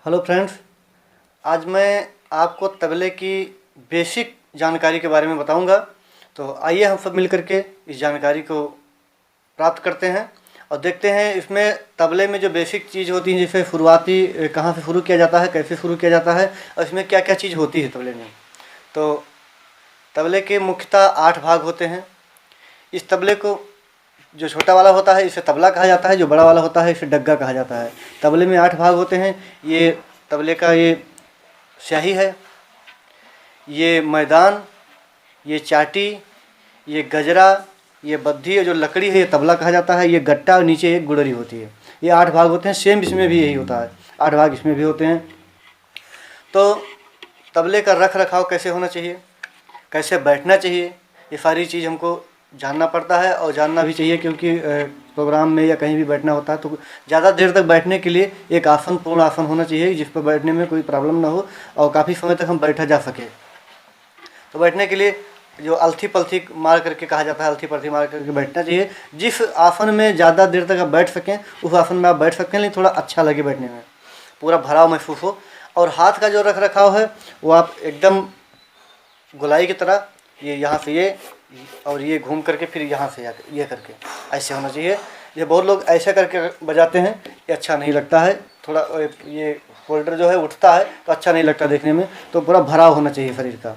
Hello friends, आज मैं आपको तबले की बेसिक जानकारी के बारे में बताऊंगा। तो आइए हम सब मिल करके इस जानकारी को प्राप्त करते हैं और देखते हैं इसमें तबले में जो बेसिक चीज़ होती है, जैसे शुरुआती कहाँ से शुरू किया जाता है, कैसे शुरू किया जाता है और इसमें क्या क्या चीज़ होती है तबले में। तो तबले के मुख्यतः 8 भाग होते हैं। इस तबले को जो छोटा वाला होता है इसे तबला कहा जाता है, जो बड़ा वाला होता है इसे डग्गा कहा जाता है। तबले में 8 भाग होते हैं। ये तबले का ये स्याही है, ये मैदान, ये चाटी, ये गजरा, ये बद्धी और जो लकड़ी है ये तबला कहा जाता है। ये गट्टा और नीचे एक गुड़री होती है। ये 8 भाग होते हैं। सेम इसमें भी यही होता है, 8 भाग इसमें भी होते हैं। तो तबले का रख रखाव कैसे होना चाहिए, कैसे बैठना चाहिए, ये सारी चीज़ हमको जानना पड़ता है और जानना भी चाहिए, क्योंकि प्रोग्राम में या कहीं भी बैठना होता है तो ज़्यादा देर तक बैठने के लिए एक आसन, पूर्ण आसन होना चाहिए जिस पर बैठने में कोई प्रॉब्लम ना हो और काफ़ी समय तक हम बैठा जा सके। तो बैठने के लिए जो अलथी पलथी मार करके कहा जाता है, अलथी पलथी मार करके बैठना चाहिए। जिस आसन में ज़्यादा देर तक आप बैठ सकें उस आसन में आप बैठ सकते हैं, लेकिन थोड़ा अच्छा लगे बैठने में, पूरा भराव महसूस हो। और हाथ का जो रख रखाव है वो आप एकदम गोलाई की तरह, ये यहाँ से ये और ये घूम करके फिर यहाँ से ये करके ऐसे होना चाहिए। ये बहुत लोग ऐसे करके बजाते हैं, ये अच्छा नहीं लगता है। थोड़ा ये शोल्डर जो है उठता है तो अच्छा नहीं लगता देखने में। तो पूरा भराव होना चाहिए शरीर का।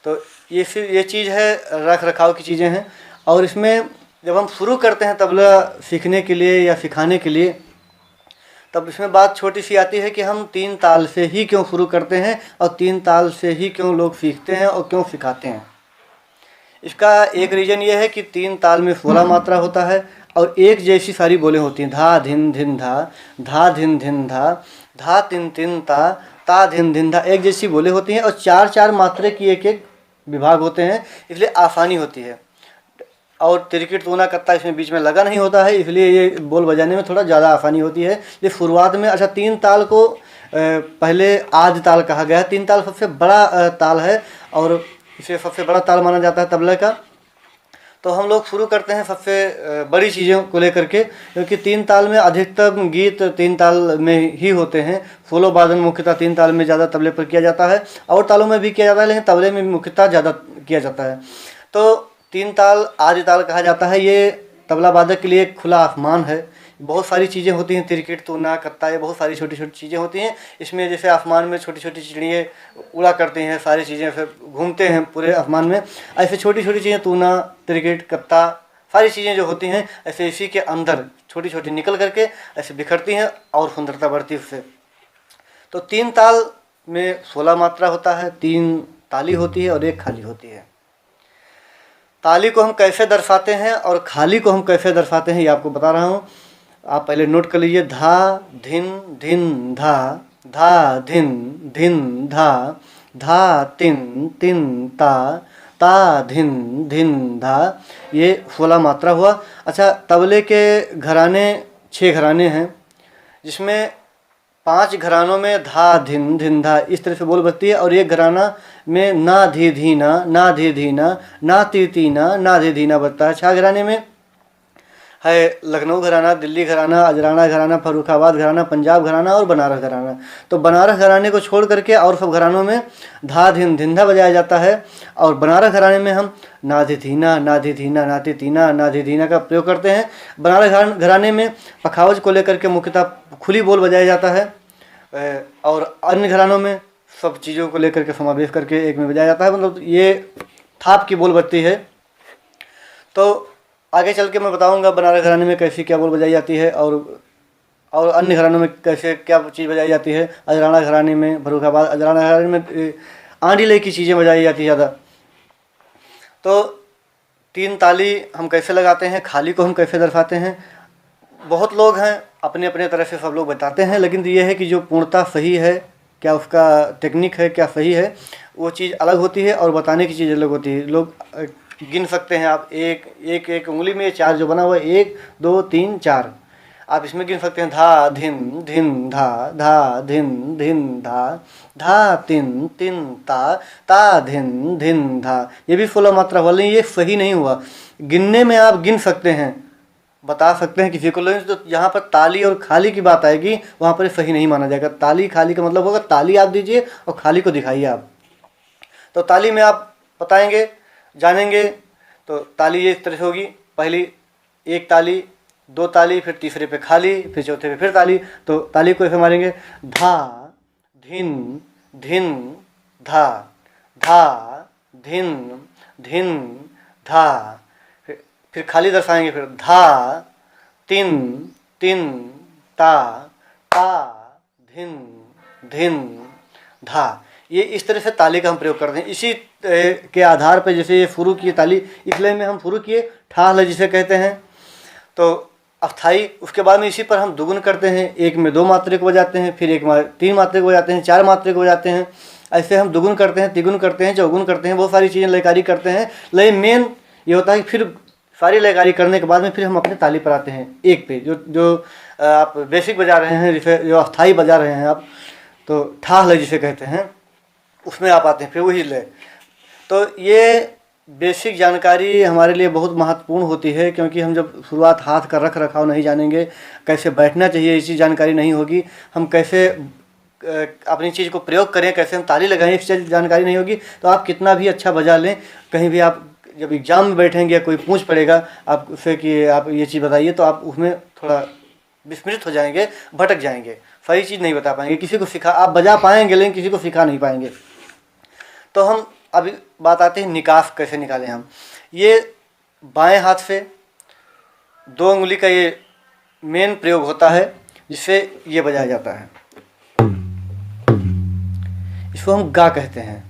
तो ये चीज़ है, रख रखाव की चीज़ें हैं। और इसमें जब हम शुरू करते हैं तबला सीखने के लिए या सिखाने के लिए, तब इसमें बात छोटी सी आती है कि हम 3 ताल से ही क्यों शुरू करते हैं और 3 ताल से ही क्यों लोग सीखते हैं और क्यों सिखाते हैं। इसका एक रीज़न ये है कि 3 ताल में 16 मात्रा होता है और एक जैसी सारी बोलें होती हैं। धा धिन धिन धा धिन धिन धा तिन तिन ता धिन धिन धा, एक जैसी बोलें होती हैं और 4-4 मात्रे की एक एक विभाग होते हैं, इसलिए आसानी होती है। और तिरकिट तूना कत्ता इसमें बीच में लगा नहीं होता है, इसलिए ये बोल बजाने में थोड़ा ज़्यादा आसानी होती है। ये शुरुआत में अच्छा 3 ताल को पहले आदि ताल कहा गया है। 3 ताल सबसे बड़ा ताल है और इसे सबसे बड़ा ताल माना जाता है तबले का। तो हम लोग शुरू करते हैं सबसे बड़ी चीज़ों को लेकर के, क्योंकि 3 ताल में अधिकतम गीत 3 ताल में ही होते हैं। सोलो वादन मुख्यतः 3 ताल में ज़्यादा तबले पर किया जाता है, और तालों में भी किया जाता है लेकिन तबले में भी मुख्यतः ज़्यादा किया जाता है। तो 3 ताल आदि ताल कहा जाता है। ये तबला वादक के लिए एक खुला आसमान है। बहुत सारी चीज़ें होती हैं, तिरकिट तूना कत्ता, ये बहुत सारी छोटी छोटी चीज़ें होती हैं। इसमें जैसे आसमान में छोटी छोटी चिड़ियाँ उड़ा करती हैं, सारी चीज़ें फिर घूमते हैं पूरे आसमान में। ऐसे छोटी छोटी चीज़ें तूना तिरकिट कत्ता सारी चीज़ें जो होती हैं, ऐसे इसी के अंदर छोटी छोटी निकल करके ऐसे बिखरती हैं और सुंदरता बढ़ती है उससे। तो 3 ताल में 16 मात्रा होता है, 3 ताली होती है और 1 खाली होती है। ताली को हम कैसे दर्शाते हैं और खाली को हम कैसे दर्शाते हैं ये आपको बता रहा हूँ। आप पहले नोट कर लीजिए। धा धिन धिन धा धिन धिन धा तिन तिन ता धिन धिन धा, ये 16 मात्रा हुआ। अच्छा, तबले के घराने 6 घराने हैं, जिसमें 5 घरानों में धा धिन धिन धा इस तरह से बोल बजती है, और एक घराना में ना धी धीना ना धी धीना ना ती तीना ना धी धीना बजता है। 6 घराने में है लखनऊ घराना, दिल्ली घराना, अजराना घराना, फर्रुखाबाद घराना, पंजाब घराना और बनारस घराना। तो बनारस घराने को छोड़ करके और सब घरानों में धा धिन धिंधा बजाया जाता है, और बनारस घराने में हम नाधी धीना नाधी धीना नाती तीना नाधी धीना का प्रयोग करते हैं। बनारस घराने में पखावज को लेकर के मुख्यतः खुली बोल बजाया जाता है, और अन्य घरानों में सब चीज़ों को लेकर के समावेश करके एक में बजाया जाता है। मतलब ये थाप की बोल बजती है। तो आगे चल के मैं बताऊंगा बनारस घराने में कैसी क्या बोल बजाई जाती है, और अन्य घरानों में कैसे क्या चीज़ बजाई जाती है। अजराना घराने में, फर्रुखाबाद अजराना घराने में आंडीले की चीज़ें बजाई जाती है ज़्यादा। तो 3 ताली हम कैसे लगाते हैं, खाली को हम कैसे दर्शाते हैं। बहुत लोग हैं अपने अपने तरह से सब लोग बताते हैं, लेकिन ये है कि जो पूर्णतः सही है, क्या उसका टेक्निक है, क्या सही है, वो चीज़ अलग होती है और बताने की चीज़ अलग होती है। लोग गिन सकते हैं आप, एक उंगली में 4 जो बना हुआ है, 1 2 3 4, आप इसमें गिन सकते हैं। धा धिन धिन धा धिन धिन धा तिन तिन ता धिन धिन धा, ये भी 16 मात्रा हुआ, लेकिन ये सही नहीं हुआ। गिनने में आप गिन सकते हैं, बता सकते हैं किसी को, लेकिन तो यहाँ पर ताली और खाली की बात आएगी, वहाँ पर सही नहीं माना जाएगा। ताली खाली का मतलब होगा ताली आप दीजिए और खाली को दिखाइए आप। तो ताली में आप बताएंगे, जानेंगे। तो ताली ये इस तरह से होगी, पहली एक ताली, दो ताली, फिर तीसरे पे खाली, फिर चौथे पे फिर ताली। तो ताली को ऐसे मारेंगे, धा धिन धिन धा, धा धिन धिन धा। फिर खाली दर्शाएंगे, फिर धा तिन तिन ता, ता धिन धिन धा। ये इस तरह से ताली का हम प्रयोग करते हैं। इसी के आधार पर जैसे ये शुरू किए ताली, इसलिए में हम शुरू किए, ठाल जिसे कहते हैं, तो अस्थाई। उसके बाद में इसी पर हम दुगुन करते हैं, एक में 2 मात्रे को बजाते हैं, फिर एक में 3 मात्रे को बजाते हैं, 4 मात्रे को बजाते हैं। ऐसे हम दुगुन करते हैं, तिगुन करते हैं, चौगुन करते हैं, बहुत सारी चीज़ें लयकारी करते हैं। लेकिन मेन ये होता है कि फिर सारी लयकारी करने के बाद में फिर हम अपने ताली पर आते हैं, एक पे जो आप बेसिक बजा रहे हैं, जिसे जो अस्थाई बजा रहे हैं आप, तो ठाल जिसे कहते हैं, उसमें आप आते हैं, फिर वही लय। तो ये बेसिक जानकारी हमारे लिए बहुत महत्वपूर्ण होती है, क्योंकि हम जब शुरुआत हाथ का रख रखाव नहीं जानेंगे, कैसे बैठना चाहिए इसी जानकारी नहीं होगी, हम कैसे अपनी चीज़ को प्रयोग करें, कैसे हम ताली लगाएं, इस चीज़ जानकारी नहीं होगी, तो आप कितना भी अच्छा बजा लें, कहीं भी आप जब एग्ज़ाम में बैठेंगे, कोई पूछ पड़ेगा आपसे कि आप ये चीज़ बताइए, तो आप उसमें थोड़ा विस्मृत हो जाएंगे, भटक जाएंगे, सही चीज़ नहीं बता पाएंगे। किसी को सिखा, आप बजा पाएंगे लेकिन किसी को सिखा नहीं पाएंगे। तो हम अभी बात आती है निकास कैसे निकालें हम। ये बाएं हाथ से 2 उंगली का ये मेन प्रयोग होता है, जिससे ये बजाया जाता है। इसको हम गा कहते हैं।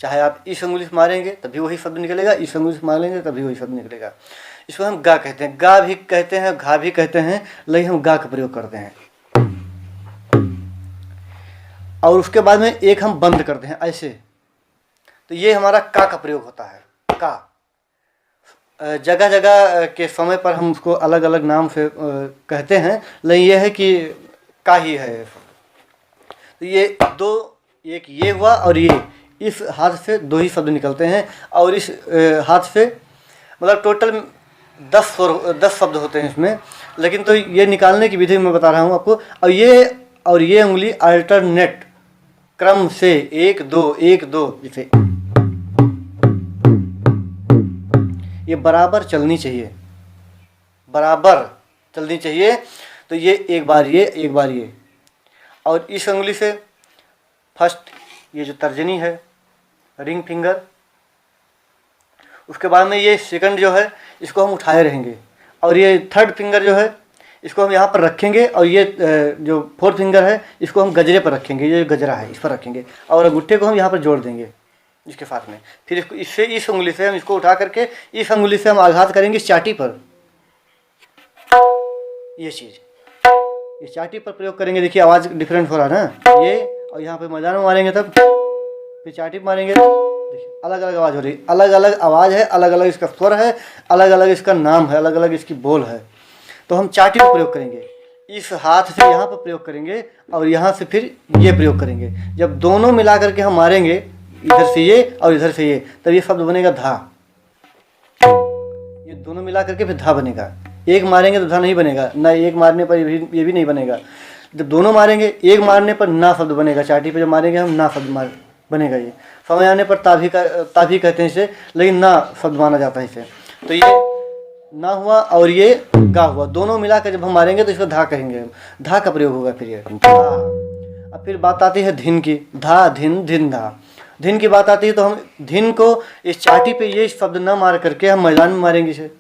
चाहे आप इस उंगली से मारेंगे तभी वही शब्द निकलेगा, इस उंगली से मारेंगे तभी वही शब्द निकलेगा। इसको हम गा कहते हैं। गा भी कहते हैं, घा भी कहते हैं, लेकिन हम गा का प्रयोग करते हैं। और उसके बाद में एक हम बंद करते हैं ऐसे, तो ये हमारा का प्रयोग होता है। का जगह जगह के समय पर हम उसको अलग अलग नाम से कहते हैं, लेकिन ये है कि का ही है। तो ये 2, एक ये हुआ और ये, इस हाथ से 2 ही शब्द निकलते हैं, और इस हाथ से मतलब टोटल 10 शब्द होते हैं इसमें। लेकिन तो ये निकालने की विधि मैं बता रहा हूँ आपको। और ये उंगली अल्टरनेट क्रम से 1 2 1 2 जैसे ये बराबर चलनी चाहिए, बराबर चलनी चाहिए। तो ये एक बार ये, एक बार ये। और इस उंगली से फर्स्ट ये जो तर्जनी है, रिंग फिंगर, उसके बाद में ये सेकंड जो है इसको हम उठाए रहेंगे, और ये थर्ड फिंगर जो है इसको हम यहाँ पर रखेंगे, और ये जो 4th फिंगर है इसको हम गजरे पर रखेंगे, ये गजरा है इस पर रखेंगे, और अंगूठे को हम यहाँ पर जोड़ देंगे इसके साथ में। फिर इसको इससे इस उंगली से हम इसको उठा करके इस उंगली से हम आघात करेंगे इस चाटी पर। ये चीज़ ये चाटी पर प्रयोग करेंगे। देखिए आवाज़ डिफरेंट हो रहा है ना, ये, और यहाँ पे मैदान में मारेंगे तब, फिर चाटी पर मारेंगे, देखिए अलग अलग आवाज़ हो रही है, अलग अलग आवाज़ है, अलग अलग इसका स्वर है, अलग अलग इसका नाम है, अलग अलग इसकी बोल है। तो हम चाटी पर प्रयोग करेंगे, इस हाथ से यहाँ पर प्रयोग करेंगे, और यहाँ से फिर ये प्रयोग करेंगे। जब दोनों मिला करके हम मारेंगे, इधर से ये और इधर से ये, तब ये शब्द बनेगा धा। ये दोनों मिला करके फिर धा बनेगा। एक मारेंगे तो धा नहीं बनेगा, ना एक मारने पर ये भी नहीं बनेगा। जब दोनों मारेंगे, एक मारने पर ना शब्द बनेगा, चाटी पे जब मारेंगे हम ना शब्द बनेगा। ये समय आने पर ताभी कहते हैं इसे, लेकिन ना शब्द माना जाता है इसे। तो ये ना हुआ और ये गा हुआ, दोनों मिला कर जब हम मारेंगे तो इसको धा कहेंगे, धा का प्रयोग होगा फिर ये धा। अब फिर बात आती है धिन की, धा धिन धिन धा। धिन की बात आती है तो हम धिन को इस चाटी पे ये शब्द न मार करके हम मैदान में मारेंगे। इसे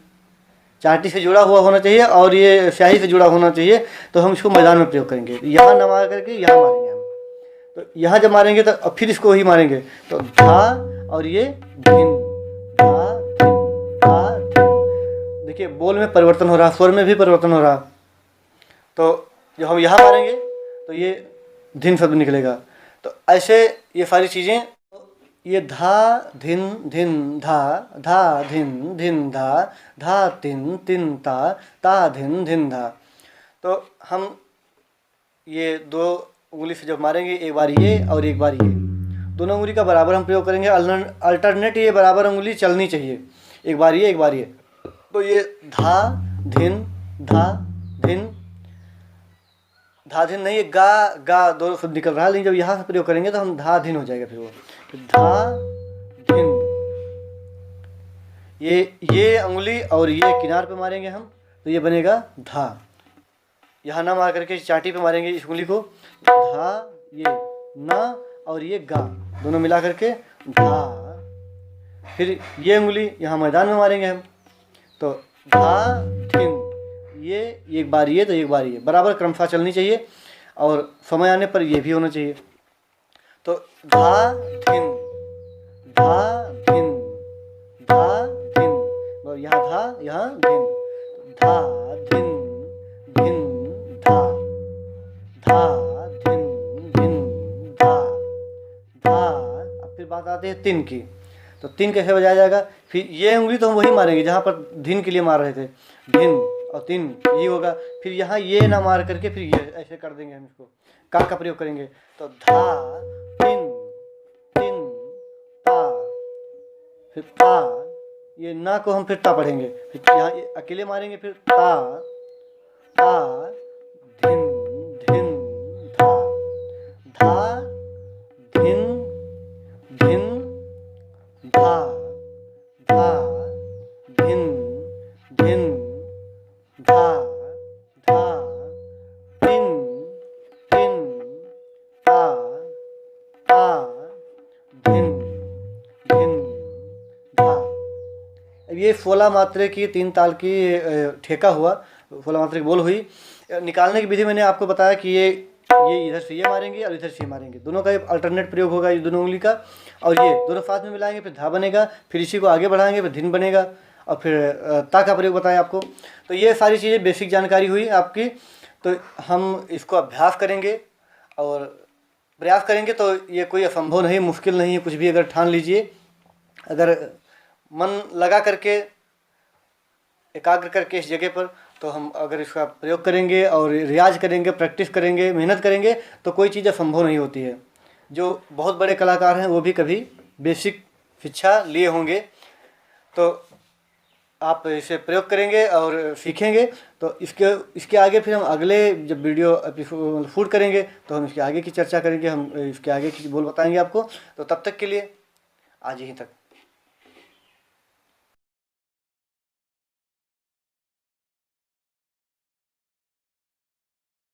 चाटी से जुड़ा हुआ होना चाहिए और ये स्याही से जुड़ा होना चाहिए, तो हम इसको मैदान में प्रयोग करेंगे। यहाँ न मार करके यहाँ मारेंगे हम, तो यहाँ जब मारेंगे तो फिर इसको ही मारेंगे, तो धा और ये धिन, धा धिन, धा धिन। देखिए बोल में परिवर्तन हो रहा, स्वर में भी परिवर्तन हो रहा। तो जब हम यहाँ मारेंगे तो ये धिन शब्द निकलेगा। तो ऐसे ये सारी चीज़ें, ये धा धिन धिन धा, धा धिन धिन धा, धा तिन तिन ता, ता धिन धिन धा। तो हम ये 2 उंगली से जब मारेंगे, एक बार ये और एक बार ये, दोनों उंगली का बराबर हम प्रयोग करेंगे। अल्टरनेट ये बराबर उंगली चलनी चाहिए, एक बार ये एक बार ये। तो ये धा धिन धा धिन, धा धिन नहीं, गा गा दोनों शब्द निकल रहा है, लेकिन जब यहाँ से प्रयोग करेंगे तो हम धा धिन हो जाएगा फिर वो, तो धा धिन। ये अंगुली और ये किनार पे मारेंगे हम, तो ये बनेगा धा। यहाँ ना मार करके चाटी पे मारेंगे इस उंगली को, धा, ये ना और ये गा दोनों मिला करके धा। फिर ये उंगली यहाँ मैदान में मारेंगे हम, तो धा धिन, ये एक बार ये तो एक बार ये, बराबर क्रमशः चलनी चाहिए और समय आने पर ये भी होना चाहिए। तो धा धिन, धा धिन, धा धिन, और यहाँ धा यहाँ धिन, धा धिन धिन धा, धा धिन धिन धा, धा। अब फिर बात आती है तिन की, तो तिन कैसे बजाया जाएगा। फिर ये उंगली तो हम वही मारेंगे जहाँ पर धिन के लिए मार रहे थे, धिन और तिन ये होगा। फिर यहाँ ये ना मार करके फिर ये ऐसे कर देंगे हम, इसको का प्रयोग करेंगे, तो धा तिन तिन ता, फिर ता, ये ना को हम फिर ता पढ़ेंगे, फिर यहाँ अकेले मारेंगे, फिर ता ता धिन धिन धा, धा धिन धिन धा, धा धिन धिन धा, धा तिन तिन ता ता धिन धिन धा। अब ये 16 मात्रे की 3 ताल की ठेका हुआ, 16 मात्रा की बोल हुई। निकालने की विधि मैंने आपको बताया कि ये इधर से ये मारेंगे और इधर से ये मारेंगे, दोनों का अल्टरनेट प्रयोग होगा, ये दोनों उंगली का, और ये दोनों साथ में मिलाएंगे फिर धा बनेगा, फिर इसी को आगे बढ़ाएंगे फिर धिन बनेगा, और फिर ता का प्रयोग बताया आपको। तो ये सारी चीज़ें बेसिक जानकारी हुई आपकी। तो हम इसको अभ्यास करेंगे और प्रयास करेंगे, तो ये कोई असंभव नहीं, मुश्किल नहीं है, कुछ भी अगर ठान लीजिए, अगर मन लगा करके एकाग्र करके इस जगह पर, तो हम अगर इसका प्रयोग करेंगे और रियाज करेंगे, प्रैक्टिस करेंगे, मेहनत करेंगे, तो कोई चीज़ असंभव नहीं होती है। जो बहुत बड़े कलाकार हैं वो भी कभी बेसिक शिक्षा लिए होंगे, तो आप इसे प्रयोग करेंगे और सीखेंगे, तो इसके आगे फिर हम अगले जब वीडियो एपिसोड शूट करेंगे तो हम इसके आगे की चर्चा करेंगे, हम इसके आगे की बोल बताएंगे आपको। तो तब तक के लिए आज यहीं तक।